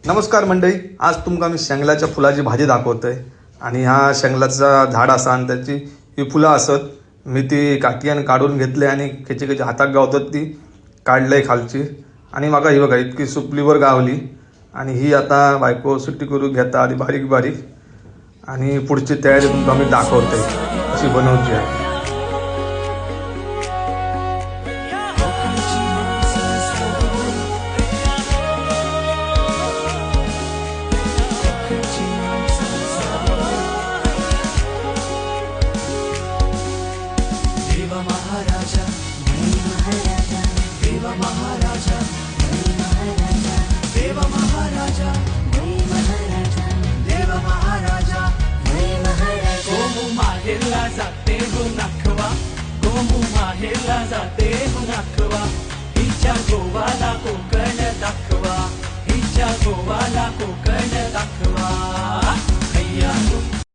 नमस्कार मंडळी, आज तुमका मी शेंगलाच्या फुलाची भाजी दाखवतोय. आणि हा शेंगलाचा झाड असा आणि त्याची ही फुलं असत. मी ती काठीयान काढून घेतले आणि खेची खेची हाताक गावतात ती काढलंय खालची. आणि माका ही बघा इतकी सुपलीवर गावली. आणि ही आता बायको सुट्टी करून घेता आधी बारीक बारीक. आणि पुढची तयारी तुमका मी दाखवते कशी बनवची आहे. जाते हुनाखवा हिच्या गोवाला कोकण दाखवा हिच्या गोवाला कोकण